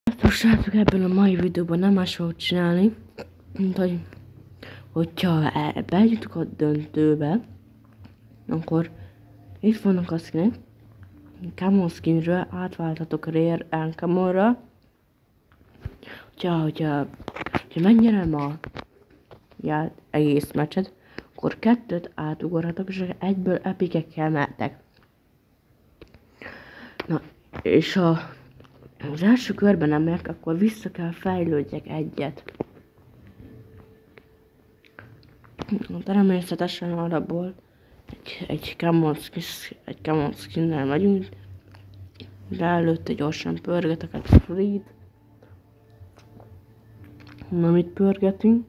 Sziasztok srácok, ebben a mai videóban nem más fogok csinálni, mint hogyha bejutok a döntőbe, akkor itt vannak a skinek. Camon skinről átváltatok Rare Uncommon-ra. Hogyha megnyerem a egész meccset, akkor 2-t átugorhatok, és egyből epikekkel mehetek. Na, és az első körben nem megyek, akkor vissza kell fejlődjek egyet. Természetesen arabból egy Camon skinnel megyünk, de előtte gyorsan pörgetek egy free-t. Na, mit pörgetünk?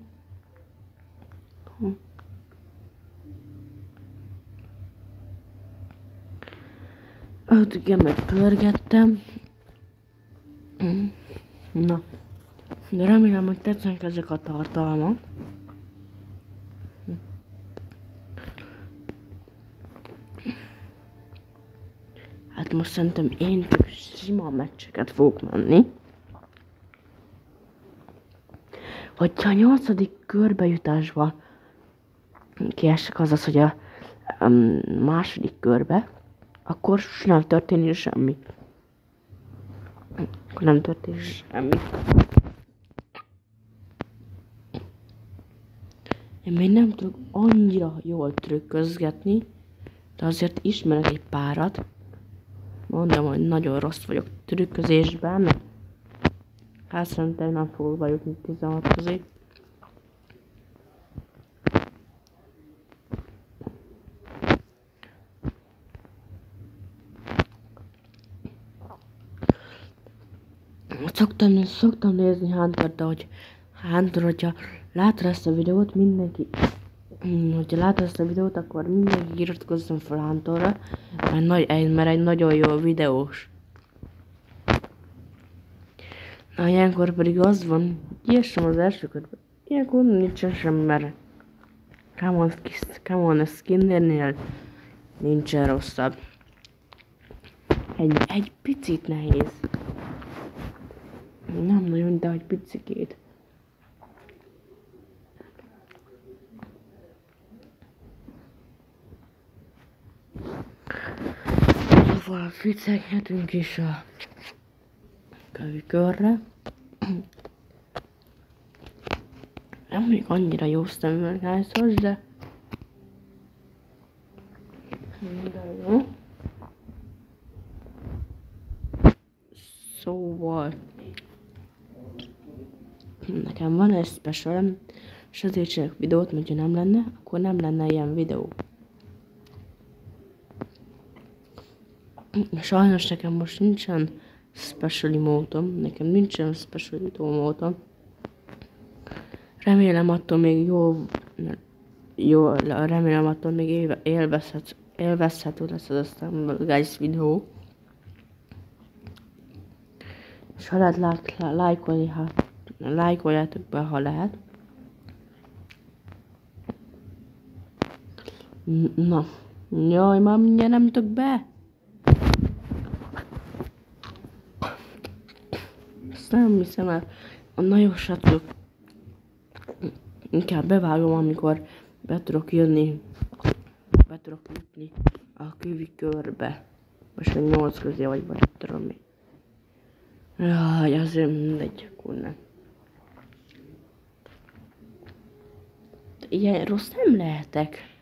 Öt gemet pörgettem. Na, de remélem, hogy tetszenek ezek a tartalmak. Hát most szerintem én csak sima meccseket fogok menni. Hogyha a 8. körbejutásban kiesek, azaz, hogy a második körbe, akkor nem történik semmi. Akkor nem történik semmi. Én még nem tudok annyira jól trükközgetni, de azért ismerek egy párat. Mondom, hogy nagyon rossz vagyok trükközésben. Hát szerintem nem fogok bejutni 16 közé. Szoktam nézni Hunter-t, de Hunter, hogyha látod ezt a videót, hogyha látod ezt a videót, akkor mindenki iratkozzon fel Hunterra, mert egy nagyon jó videós. Na, ilyenkor pedig az van, kiesem az első körben. Ilyenkor nincsen semmi, mert Camon skinnernél nincsen rosszabb. Egy picit nehéz. Nem nagyon, de egy picikét. Szóval ficeghetünk is a kövikörre. Nem még annyira jó szemüveghájszos, de jó. Szóval nekem van egy specialem, és azért csinálok videót, mert ha nem lenne, akkor nem lenne ilyen videó. Sajnos nekem most nincsen special módom, Remélem attól még remélem attól még élvezhető lesz az Stumble Guys videó. És ha lehet lájkoljátok be, ha lehet. Na, jaj, már mindjárt nem tudok be. Ezt nem hiszem el. Nagyon srácok. Inkább bevágom, amikor be tudok jutni a kövikörbe. Most egy 8 közé vagy tudom mi. Jaj, azért mindegy, akkor nem. Ilyen rossz nem lehetek.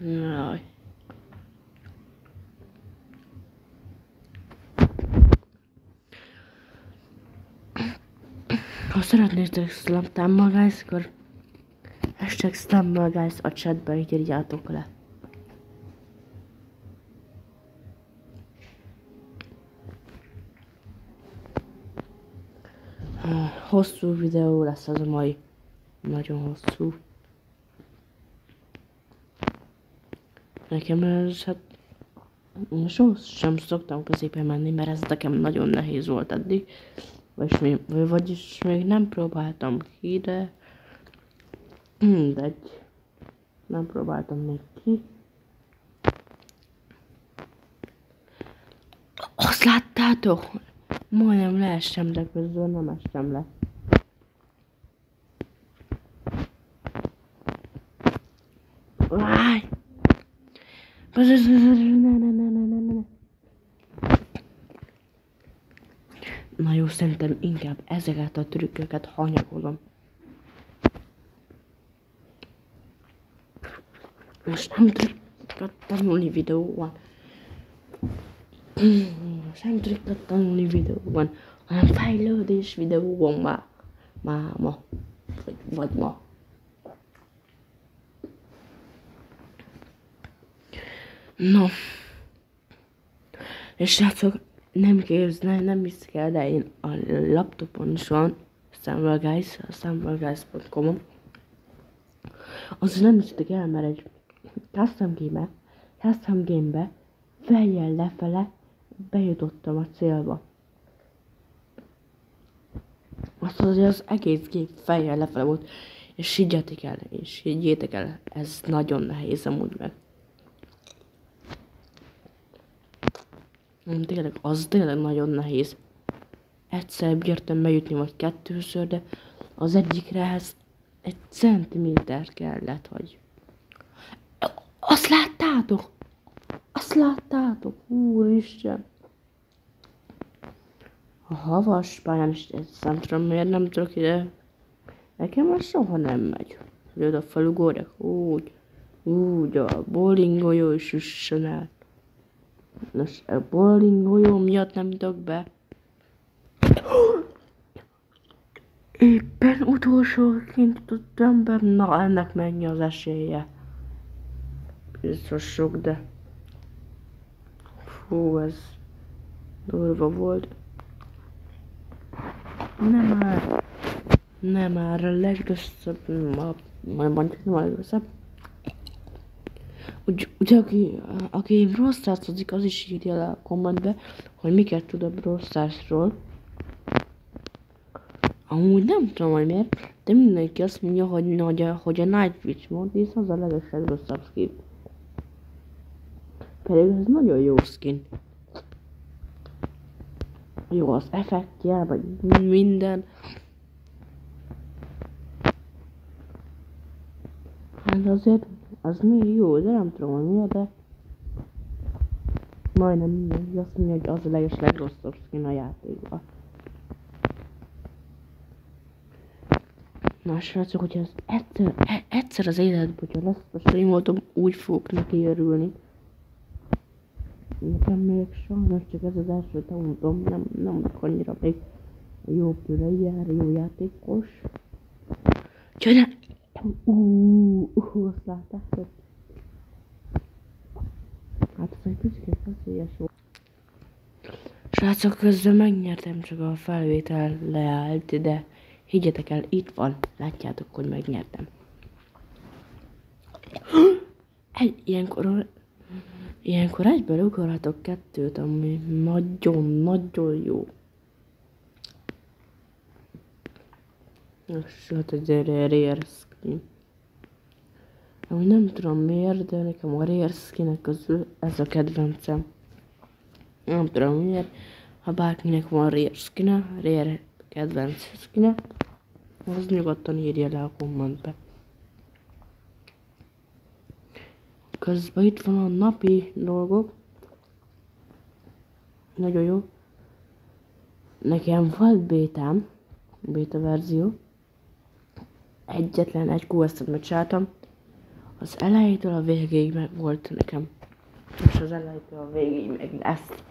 Jaj. Ha szeretnétek Stumble Guys, akkor #Stumble Guys a chatbe írjátok le. Hosszú videó lesz az a mai. Nagyon hosszú. Nekem ez, hát sem szoktam középen menni, mert ez nekem nagyon nehéz volt eddig. Vagyis még nem próbáltam ki, de mindegy. Nem próbáltam még ki. Azt láttátok? Majdnem leestem, de közben nem estem le. Váj! Ne. Na jó, szerintem inkább ezeket a trükköket hanyagolom. Most nem trükköt tanulni videóban. Most nem trükköt tanulni videóban, hanem fejlődés videóban ma. Vagy ma. No. És srácok, nem hiszik el, de én a laptopon is van, samwellguys.com-on. Azért nem hiszitek el, mert egy custom game-be fejjel lefele bejutottam a célba. Azt azért az egész gép fejjel lefele volt, és higgyétek el, ez nagyon nehéz amúgy meg. Tényleg nagyon nehéz. Egyszer bírtam bejutni, vagy kettőször, de az egyikrehez egy centiméter kellett, hogy... Azt láttátok? Úristen! A havas pályán is nem tudom, miért nem tudok ide. Nekem már soha nem megy. Hogy oda felugorjak, úgy a bowling golyó is üssön el. Nos, a bowling golyó miatt nem tudok be. Éppen utolsóként tudtam be, na ennek mennyi az esélye. Biztos sok, de... Fú, ez... durva volt. Nem már a legrosszabb, majd mondjuk nem a legrosszabb. Ugye aki Brawl Stars-ozik, az is írja le a kommentbe, hogy miket tud a Brawl Stars-ról. Amúgy nem tudom, hogy miért, de mindenki azt mondja, hogy a Night Witch Mortis az a legrosszabb skin. Pedig ez nagyon jó skin. Jó az effektje, vagy minden. Hát azért az még jó, de nem tudom, hogy miért, de majdnem mindenki azt mondja, hogy az a legrosszabb skin a játékban. Na srácok, hogyha az egyszer az életben, hogyha lesz a streamoltom, úgy fogok neki örülni. Nekem még sajnos csak ez az első tanutom, nem annyira még jó player, jó játékos. Csodál! Azt láttátok? Hát ez egy kicsit veszélyes volt. Srácok, közben megnyertem, csak a felvétel leállt, de higgyetek el, itt van, látjátok, hogy megnyertem. Ilyenkor egyből ugorhatok kettőt, ami nagyon jó. Hát egy rare skin. Ami nem tudom miért, de nekem a rare skinek közül ez a kedvencem. Nem tudom miért, ha bárkinek van rare kedvenc skine, az nyugodtan írja le a kommentbe. Közben itt van a napi dolgok. Nagyon jó. Nekem volt beta verzió. Egyetlen egy quest-et megcsináltam. Az elejétől a végéig meg volt nekem. És az elejétől a végéig meg lesz.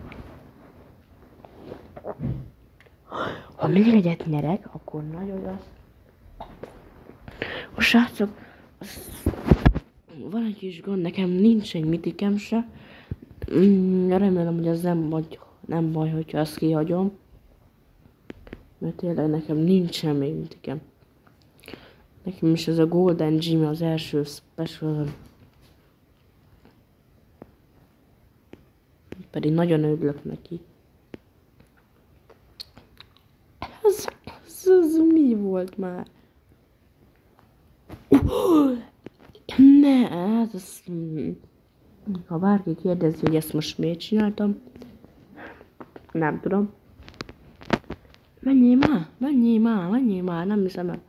Ha még egyet nyerek, akkor nagyon lesz. A srácok, van egy kis gond, nekem nincs egy mitikem se. Remélem, hogy ez nem baj, hogyha ezt kihagyom. Mert tényleg nekem nincsen még mitikem. Nekem is ez a Golden Jimmy az első special. Pedig nagyon örülök neki. Ez mi volt már? Ne, ez... Ha bárki kérdezi, hogy ezt most miért csináltam, Nem tudom. Menjél már, nem hiszem el.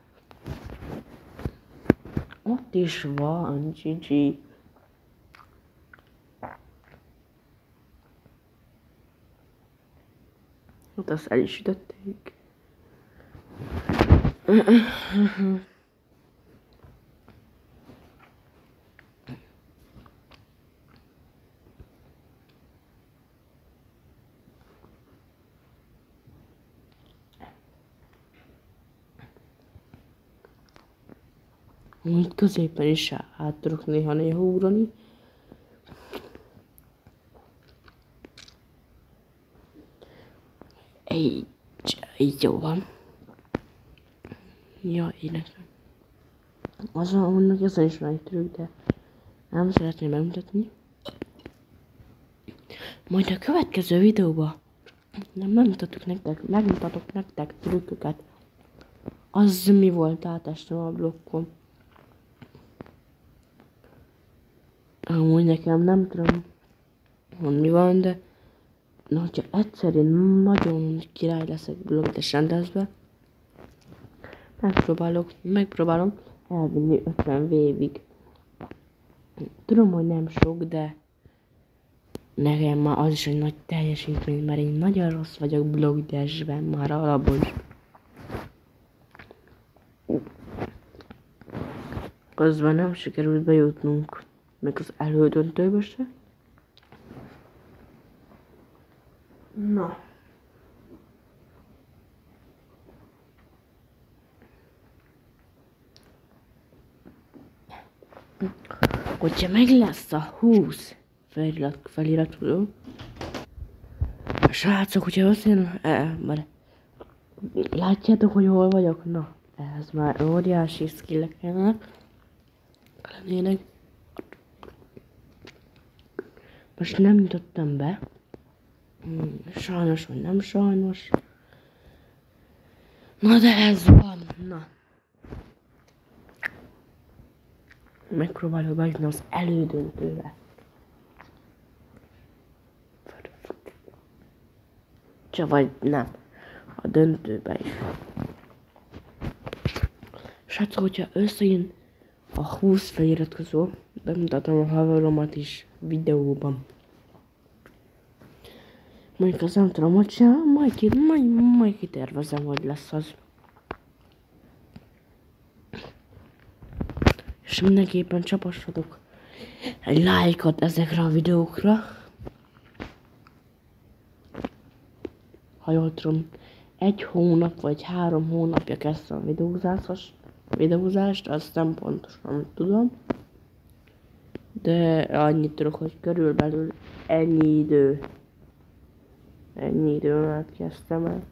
Ott is van, Gigi. Ott azt el is sütötték. Úgy középen is át tudok néha ugrani. Így jó van. Ja, énekel. Annak ezen is van egy trükk, de nem szeretném bemutatni. Majd a következő videóban megmutatok nektek trükköket. Az mi volt átestem a blokkon. Amúgy nekem nem tudom, hogy mi van, de na, hogyha egyszer én nagyon király leszek blogdes rendezve, megpróbálom elvinni 50 évig. Tudom, hogy nem sok, de nekem már az is egy nagy teljesítmény, mert én nagyon rossz vagyok blogdesben már alapból is. Közben nem sikerült bejutnunk meg az elődöntőbe se. Na. Hogyha meg lesz a 20 feliratkozó, a srácok, hogyha összejön, látjátok, hogy hol vagyok? Na, ez már óriási skillek lennének. Most nem jutottam be. Sajnos, vagy nem sajnos. Na de ez van, na. Megpróbálok bejutni az elődöntőbe. Vagy nem. A döntőbe is. Srácok, hogyha összejön a 20 feliratkozó, bemutatom a haveromat is videóban. Mondjuk az nem tudom, hogy sem, majd kitervezem, hogy lesz az. És mindenképpen csapassatok egy lájkot ezekre a videókra. Ha jól tudom, 1 hónap vagy 3 hónapja kezdtem a videózást, azt nem pontosan tudom. De annyit tudok, hogy körülbelül ennyi idő alatt kezdtem el.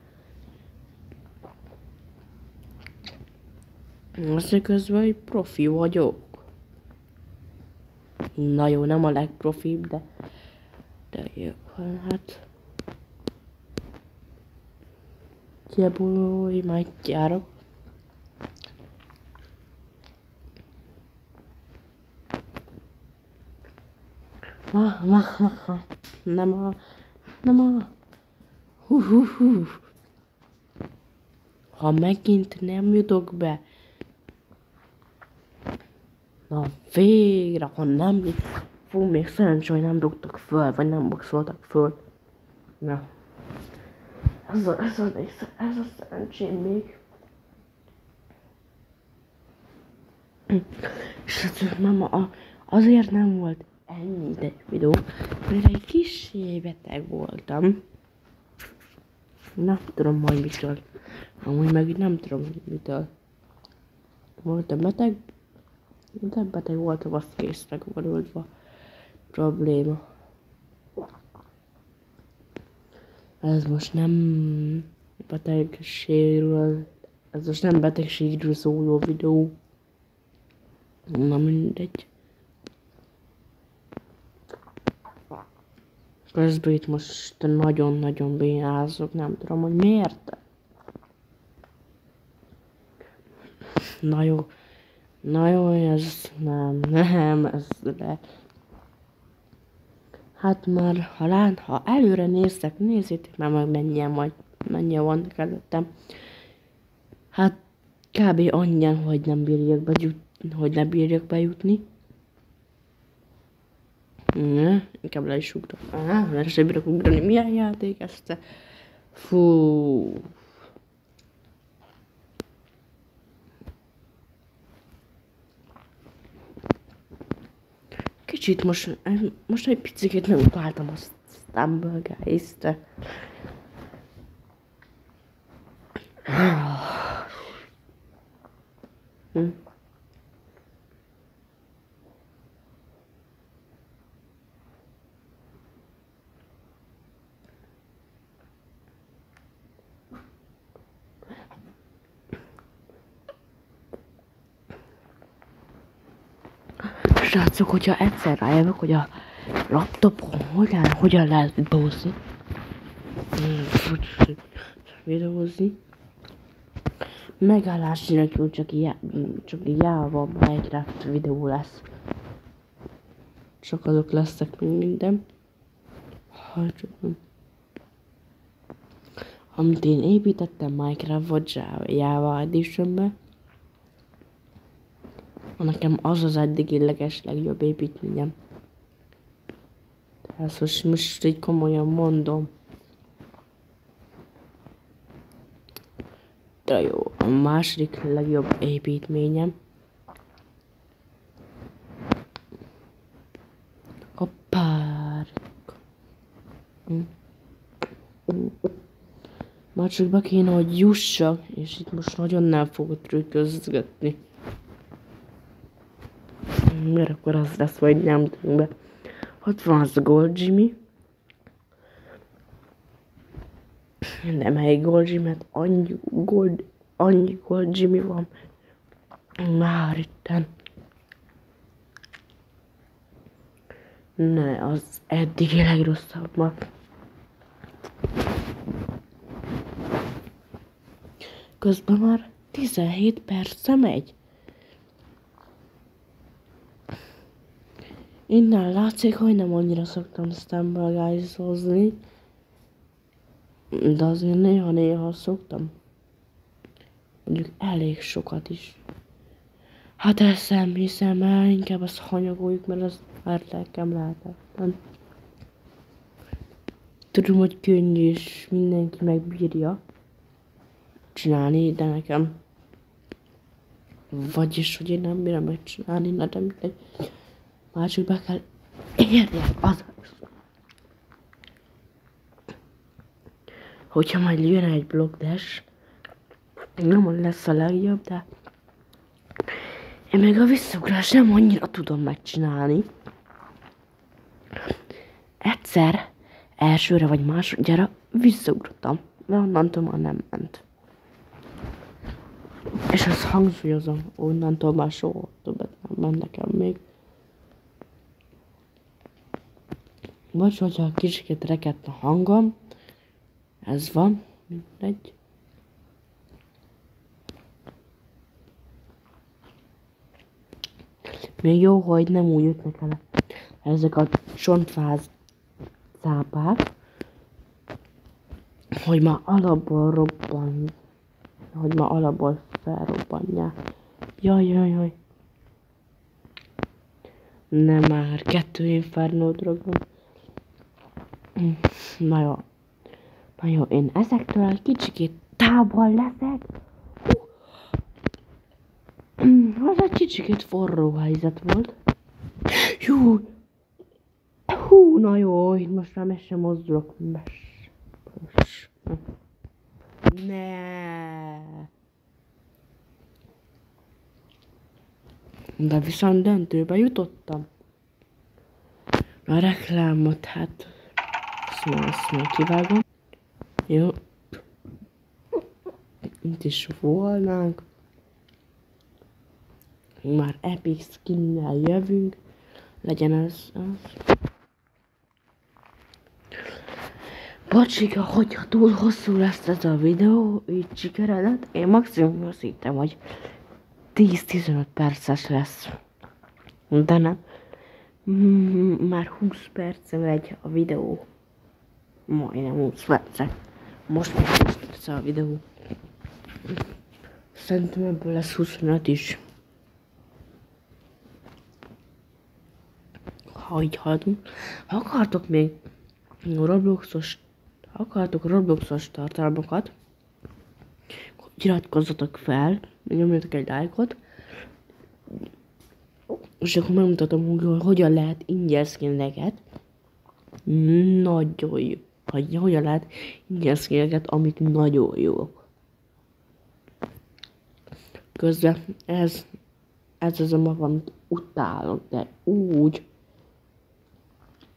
Azért közben egy profi vagyok. Na jó, nem a legprofibb, de jó, hát. Kiabulói, majd járok. Nem a. Hú. Ha megint nem jutok be. Na végre, ha nem még szerencsé, hogy nem rúgtak föl, vagy nem boxoltak föl. Na. Ez a szerencsém még. És azért nem volt ennyi ideig videó, mert egy kissé beteg voltam. Nem tudom majd mitől. Amúgy meg nem tudom mitől. Voltam beteg. De beteg voltam, azt kész meg van oldva. Probléma. Ez most nem betegségről szóló videó. Na mindegy. Közben itt most nagyon-nagyon bénázok, nem tudom, hogy miért. Na jó, ez nem, ez de. Hát már, ha előre néztek, nézzétek már meg mennyien vannak előttem. Hát kb. Annyian, hogy nem bírjak bejutni. Inkább le is ugrok. Le sem bírok ugrani. Milyen játék ezt? Fú. Kicsit most egy picit megutáltam a Stumble Guys-t. Srácok, hogyha egyszer rájövök, hogy a laptopon hogyan lehet videózni, megállás nélkül csak Java Minecraft videó lesz. Csak azok lesznek még minden. Amit én építettem Minecraft vagy Java Editionbe, nekem az eddigi legjobb építményem. Tehát most így komolyan mondom. De jó, a második legjobb építményem a párk. Már csak be kéne, hogy jussak, és itt most nagyon nem fogok trükközgetni. Mert akkor az lesz, hogy nem tudunk be. Ott van az a Gold Jimmy. Nem egy Gold Jimmy, mert annyi Gold Jimmy van. Már itten. Ne, az eddigi legrosszabb ma. Közben már 17 perce megy. Innen látszik, hogy nem annyira szoktam Stumble Guys-ozni. De azért néha szoktam. Mondjuk elég sokat is. Hát ezt nem hiszem el, inkább azt hanyagoljuk, mert az már nekem lehetetlen. Tudom, hogy könnyű és mindenki megbírja csinálni, de nekem vagyis, hogy én nem bírom megcsinálni, de mindegy. Már csak be kell érni az. Hogyha majd jön egy blokkdes, nem lesz a legjobb, de én még a visszaugrás nem annyira tudom megcsinálni. Egyszer, elsőre vagy másodjára visszaugrottam, de onnantól már nem ment. És azt hangsúlyozom, onnantól már soha többet nem ment nekem még. Vagy hogyha kicsit rekedt a hangom, ez van, mindegy. Még jó, hogy nem úgy ütnek el ezek a csontváz cápák, hogy már alapból felrobbanják. Jaj. Nem már, 2 Inferno drogom. Na jó, én ezektől egy kicsikét távol leszek. Az egy kicsikét forró helyzet volt. Na jó, itt most már meg sem mozdulok. Ne. De viszont döntőbe jutottam. A reklámot, hát azt már kivágom. Jó. Itt is volnánk. Már epic skinnel jövünk. Legyen ez az. Bocsika, hogyha túl hosszú lesz ez a videó, így sikeredet, én maximum azt hittem, hogy 10-15 perces lesz. De nem. Már 20 perce megy a videó. Majdnem 20 perce. Most már 20 perce a videó. Szerintem ebből lesz 25 is. Ha így haladunk. Ha akartok Robloxos tartalmakat, iratkozzatok fel, nyomjatok egy lájkot, és akkor megmutatom, hogy hogyan lehet ingyen skineket. Nagyon jó. Hogyan lehet ingyen skineket, amik nagyon jók. Közben ez az a map, amit utálok, de úgy.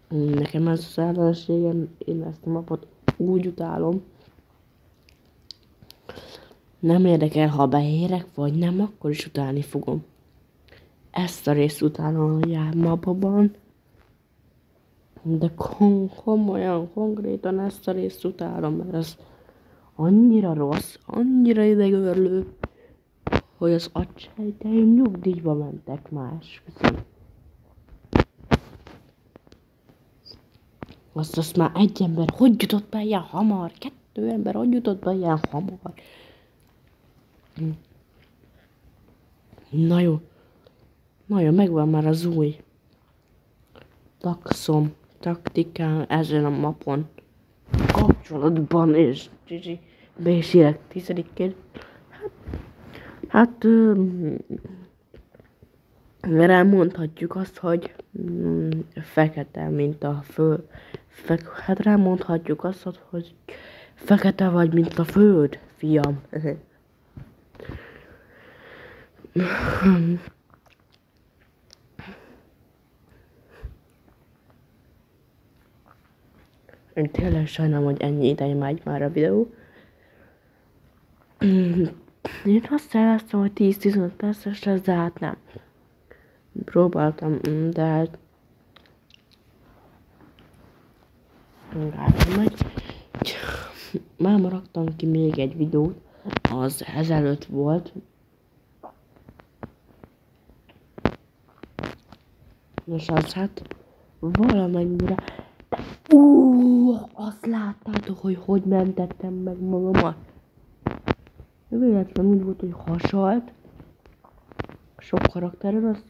Nekem ez az ellenségem, én ezt a mapot úgy utálom. Nem érdekel, ha beérek, vagy nem, akkor is utálni fogom. Ezt a részt utálom a mapban. De komolyan, konkrétan ezt a részt utálom, mert ez annyira rossz, annyira idegörlő, hogy az agysejteim nyugdíjba mentek más. Azt már egy ember hogy jutott be ilyen hamar? 2 ember hogy jutott be ilyen hamar? Na jó, megvan már az új taktikám ezen a mapon. Kapcsolatban és bésírek 10-ként. Hát rámondhatjuk azt, hogy fekete, mint a föld. Hát rámondhatjuk azt, hogy fekete vagy, mint a föld, fiam. Én tényleg sajnálom, hogy ennyi ideje megy már a videó. Én azt elvesztem, hogy 10-15 perces lesz, de hát nem. Próbáltam, de hát megy. Már raktam ki még egy videót, az ezelőtt volt. Nos, az hát valamennyire. Azt láttátok, hogy mentettem meg magamat? Véletlen úgy volt, hogy hasalt. Sok karakteren, azt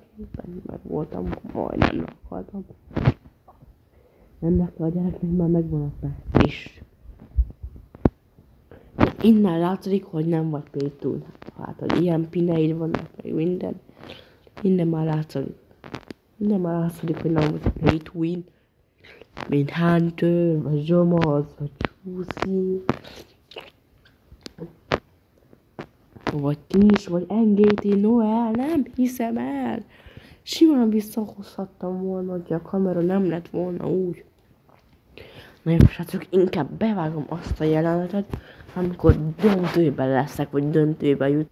meg voltam, majdnem meghaltam. Ennek a gyereknek már megvan a pet is. Innen látszik, hogy nem vagy paytoon. Hát, hogy ilyen pineid vannak, meg minden. Innen már látszik. Hogy nem vagy paytoon. Mint Hunter, vagy Zsomaz, vagy Csúszi. Vagy Kis, vagy NGT Noel, nem hiszem el. Simán visszahozhattam volna, hogy a kamera nem lett volna úgy. Na jó, srácok, inkább bevágom azt a jelenetet, amikor döntőben leszek, vagy döntőben jut.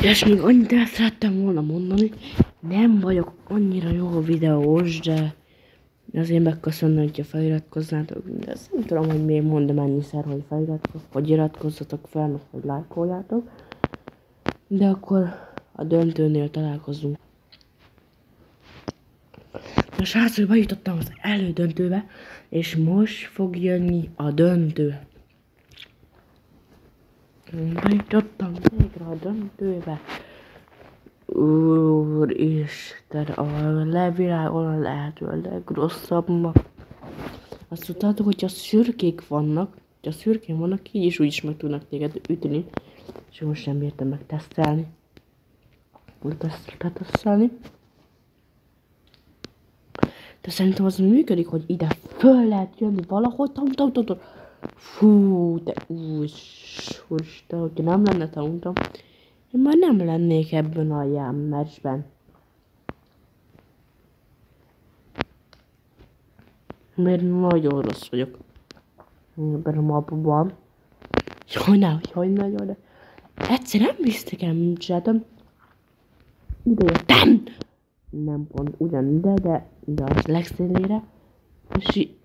És még annyit el szerettem volna mondani, nem vagyok annyira jó videós, de azért megköszönöm, hogyha feliratkoznátok, de ezt nem tudom, hogy miért mondom ennyiszer, hogy iratkozzatok fel, meg hogy lájkoljátok. De akkor a döntőnél találkozunk. Na srácok, bejutottam az elődöntőbe, és most fog jönni a döntő. Bejutottam végre a döntőbe. Úristen, a világon a lehető legrosszabb ma. Azt tudtátok, hogy a szürkék vannak, így is úgy is meg tudnak téged ütni. És most sem értem meg tesztelni. De szerintem az működik, hogy ide föl lehet jönni valahogy. Fú, de úristen, hogyha nem lenne tauntam, én már nem lennék ebben a meccsben. Mert nagyon rossz vagyok ebben a mapban. Jaj, nagyon, de egyszer nem bíztak el műcsátom. Ide jöttem! Nem pont ugyanide, de ide az legszélére.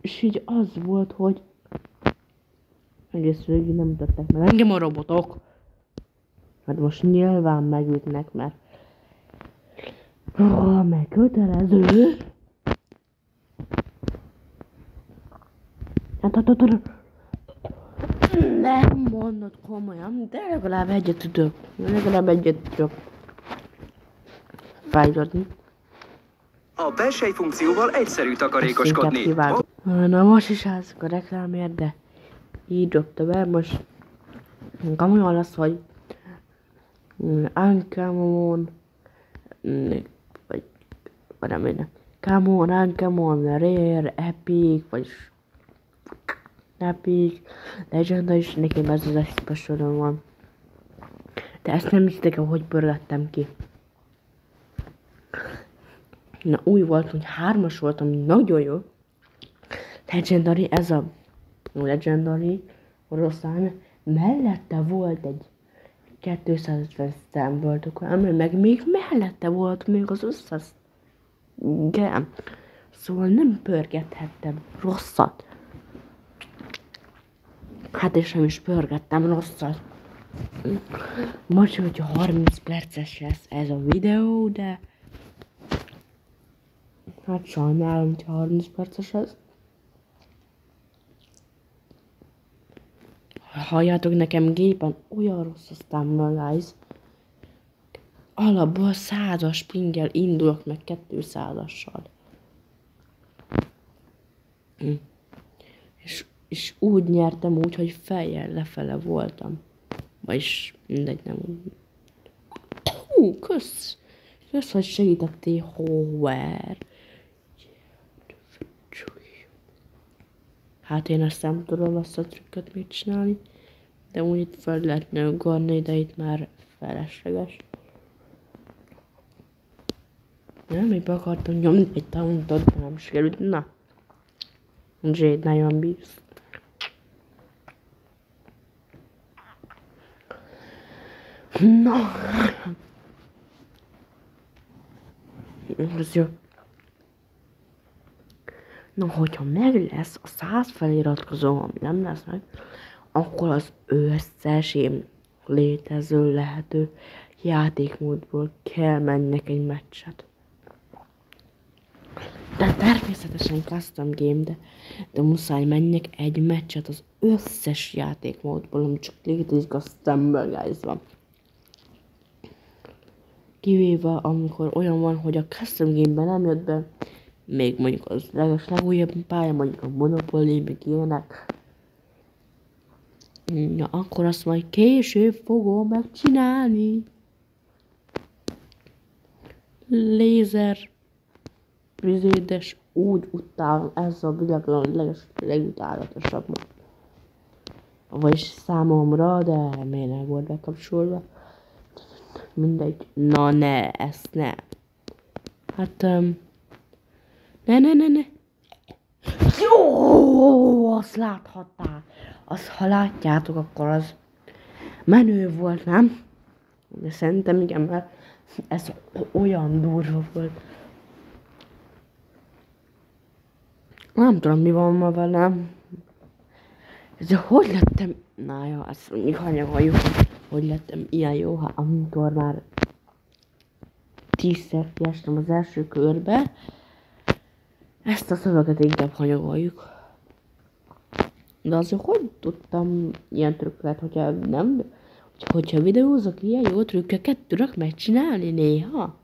És így az volt, hogy egész végig nem mutatták meg engem a robotok. Hát most nyilván megütnek, mert Meg kötelező. Nem mondod komolyan, de legalább egyet tudok. Fájlodni. A persejfunkcióval egyszerű takarékoskodni. Na most is állszok a reklámért, de így dobta be, most komolyan lesz, hogy Uncommon, vagy valamilyen Common, Uncommon, Rare, Epic, vagy Epic, Legendary, és nekem ez az expression van. De ezt nem hisztek el, hogy pörgettem ki. Na új volt, hogy 3-as volt, ami nagyon jó. Legendary, ez a Legendary oroszlán, mellette volt egy 250 Stamworld, meg még mellette volt még az összes gem. Szóval nem pörgethettem rosszat. Hát és nem is pörgettem rosszat. Most, hogyha 30 perces lesz ez a videó, de hát sajnálom, hogyha 30 perces ez. Halljátok, nekem gépen olyan rossz a stamina, guys. Alapból 100-as pinggel indulok meg 200-assal. És úgy nyertem úgy, hogy fejjel lefele voltam. Vagyis mindegy, nem úgy. Kösz, hogy segítettél, Hover. Hát én ezt nem tudom azt a trükköt mit csinálni, de úgy itt fel lehetne ugorni, de itt már felesleges. Nem, még be akartam nyomni egy tauntot, de nem sikerült. Na, Jade nagyon bíz. Na, ez jó. Na, hogyha meg lesz a 100 feliratkozó, ami nem lesz meg, akkor az összes létező lehető játékmódból kell mennek egy meccset. De természetesen custom game, de muszáj menjek egy meccset az összes játékmódból, ami csak létezik a Stumble-Guys-ban. Kivéve amikor olyan van, hogy a custom game-ben nem jött be, még mondjuk az legújabb pálya, mondjuk a Monopoly, meg ilyenek. Na, akkor azt majd később fogom megcsinálni. Lézer vizédes, úgy utálom, ez a világon legutálatosabb. Vagyis számomra, de miért nem volt bekapcsolva. Mindegy. Na ne, ezt ne. Hát, ne. Jó, azt láthattál. Azt, ha látjátok, akkor az menő volt, nem? De szerintem igen, mert ez olyan durva volt. Nem tudom, mi van ma velem. De hogy lettem... Na jó, azt mondjuk hanyagoljuk, hogy lettem ilyen jó, ha amikor már 10-szer kiestem az első körbe. Ezt a szöveget inkább hanyagoljuk. De azért hogy tudtam ilyen trükköket, hogyha nem... Hogyha videózok ilyen jó trükköket tudok megcsinálni néha?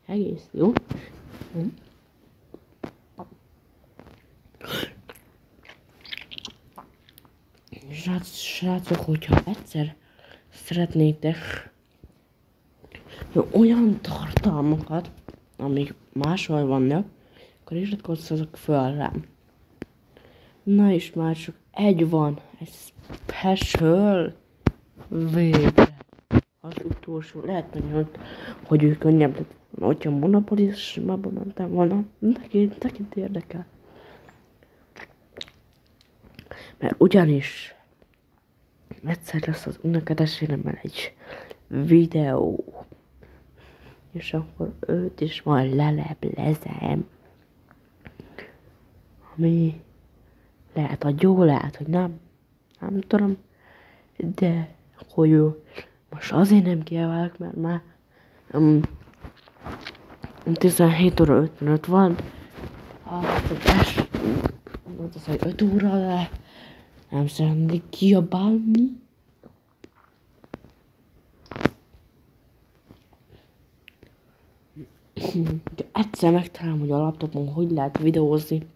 Egész jó. Srácok, hogyha egyszer szeretnétek olyan tartalmakat, amik máshol vannak, akkor iratkozzatok fel rám. Na és már csak egy van, egy special végre. Az utolsó, lehet hogy ő könnyebb lett, hogyha monopolis abban mentem volna, nekint érdekel. Mert ugyanis egyszer lesz az unokatestvéremmel egy videó, és akkor őt is majd leleplezem, ami lehet, hogy jó, lehet, hogy nem tudom, de hogy jó, most azért nem kiabálok, mert már 17 óra 55 van. Az, hogy 5 óra le. Nem szeretnék kiabálni. De egyszer megtalálom, hogy a laptopon hogy lehet videózni.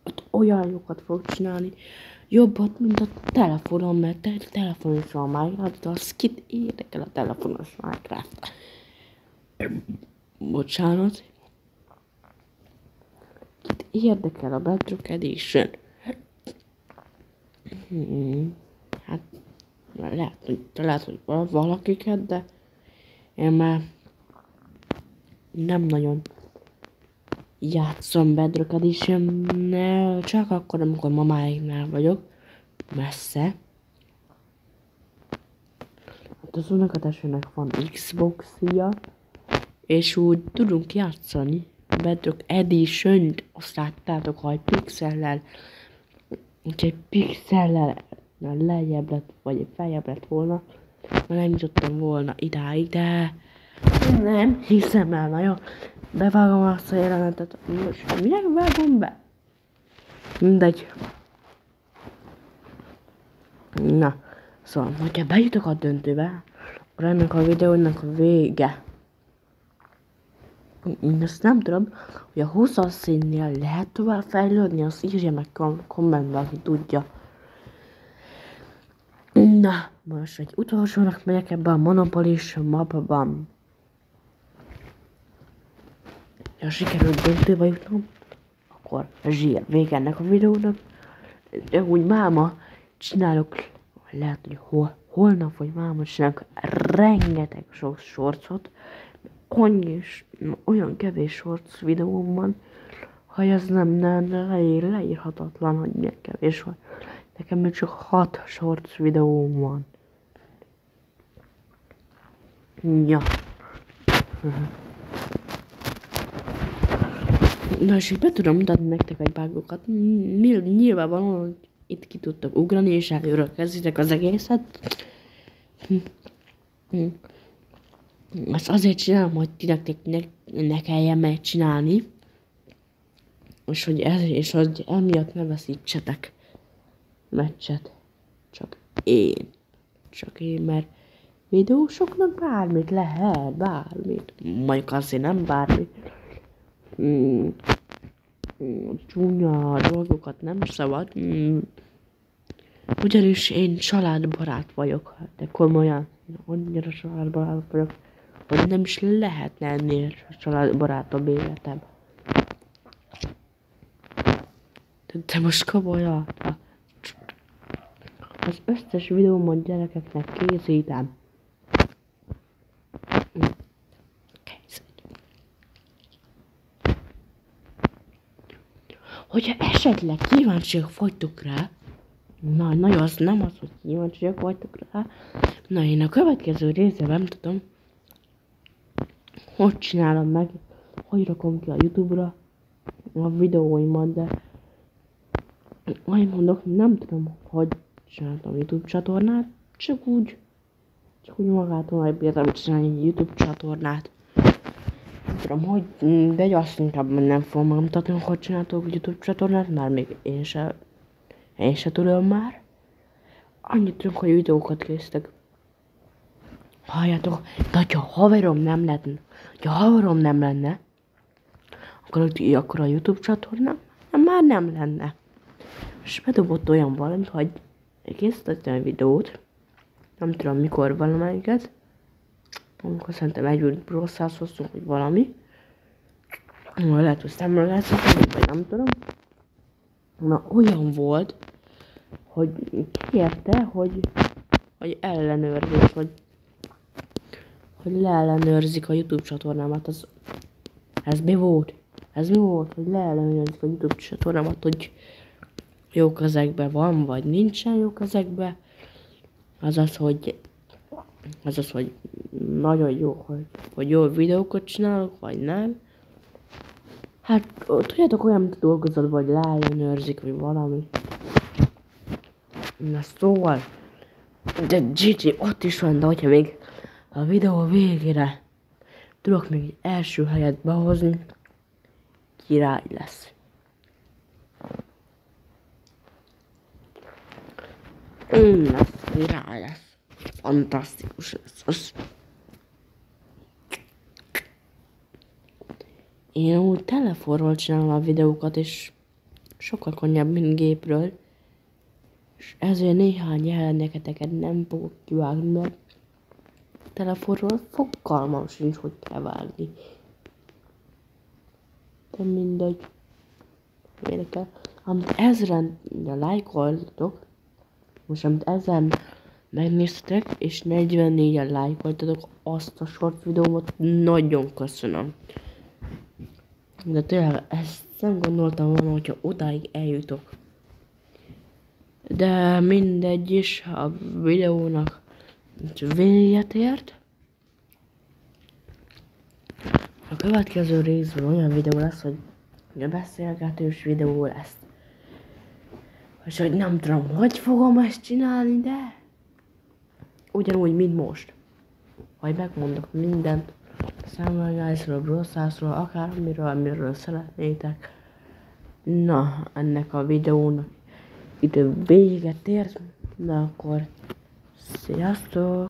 Ott olyan jókat fogok csinálni. Jobbat, mint a telefonon, mert a telefonon is van Minecraft, de az kit érdekel a telefonos Minecraft. Bocsánat. Kit érdekel a Bedrock Edition? Hát, lehet, hogy valakiket, de én már nem nagyon játszom Bedrock Edition-nel, csak akkor, amikor mamáiknál vagyok, messze. Hát az unokatesőnek van Xbox-ja, és úgy tudunk játszani Bedrock Edition-t, azt láttátok, ha egy pixellel, úgyhogy pixellel lejjebb lett, vagy feljebb lett volna, már nem jutottam volna idáig, de nem hiszem el, na jó. Bevágom azt a jelenetet, most minek vágom be? Mindegy. Na, szóval, hogyha bejutok a döntőbe, akkor ennek a videónak a vége. Én azt nem tudom, hogy a 20-as színnél lehet tovább fejlődni, azt írja meg kommentbe, aki tudja. Na, most egy utolsónak megyek ebbe a Monopolis mapban. Ha sikerült döntőbe jutnom, akkor zsír, vége ennek a videónak. De úgy máma csinálok, lehet, hogy holnap vagy máma csinálok rengeteg sok shortsot, olyan kevés shorts videóm van, hogy ez nem leírhatatlan, hogy milyen kevés van. Nekem még csak 6 shorts videóm van. Ja. Na és így be tudom mutatni nektek egy bágokat. Nyilvánvalóan, hogy itt ki tudtok ugrani, és előről kezditek az egészet. Ezt azért csinálom, hogy ti ne kelljen megcsinálni. És hogy emiatt ne veszítsetek meccset. Csak én, mert videósoknak bármit lehet, bármit. Mondjuk azért nem bármit. Csúnya dolgokat nem szabad. Ugyanis én családbarát vagyok, de komolyan, annyira családbarát vagyok, hogy nem is lehetne ennél családbarátabb életem. De most komolyan, az összes videómat gyerekeknek készítem. Hogyha esetleg kíváncsiak vagytok rá, na az nem az, hogy kíváncsiak vagytok rá, na én a következő részben nem tudom, hogy csinálom meg, hogy rakom ki a YouTube-ra a videóimat, de majd mondok, nem tudom, hogy csináltam YouTube csatornát, csak úgy magától megbírtam csinálni egy YouTube csatornát. Nem tudom, hogy, de azt inkább nem fogom megmutatni, hogy csináltok YouTube csatornát, mert még én se tudom már. Annyit tudok, hogy videókat készítek. Halljátok, de ha haverom nem lenne, akkor a YouTube csatornám már nem lenne. És bedobott olyan valamit, hogy készítettem egy videót, nem tudom mikor valamelyiket, amikor szerintem együtt brosszázhoztunk, hogy valami. Lehet, hogy szemrelátszott, vagy nem tudom. Na, olyan volt, hogy kérte, hogy ellenőrzés, hogy leellenőrzik a YouTube csatornámat. Ez mi volt? Hogy leellenőrzik a YouTube csatornámat, hogy jó kezekben van, vagy nincsen jó kezekben. Azaz, hogy nagyon jó, hogy jó videókat csinálok, vagy nem. Hát, tudjátok, olyan dolgozat, vagy leellenőrzik, vagy valami. Na szóval, de GG ott is van, de hogyha még a videó végére tudok még egy első helyet behozni, király lesz. Lesz, király lesz. Fantasztikus lesz az. Én úgy telefonról csinálom a videókat, és sokkal könnyebb, mint gépről. És ezért néhány jeleneteket nem fogok kivágni, mert telefonról fogalmam sincs, hogy kell vágni. De mindegy. Érdekel. Amit 1000-en lájkoltatok, most amit 1000-en megnéztetek, és 44-en lájkoltatok azt a short videómat, nagyon köszönöm. De tényleg ezt nem gondoltam volna, hogyha odáig eljutok. De mindegy is, a videónak véget ért. A következő részben olyan videó lesz, hogy a beszélgetős videó lesz. És hogy nem tudom, hogy fogom ezt csinálni, de ugyanúgy, mint most. Majd megmondok mindent. Samuel Guysról, Brawl Starsról, akármiről, amiről szeretnétek. Na, ennek a videónak itt véget ért. Na akkor, sziasztok!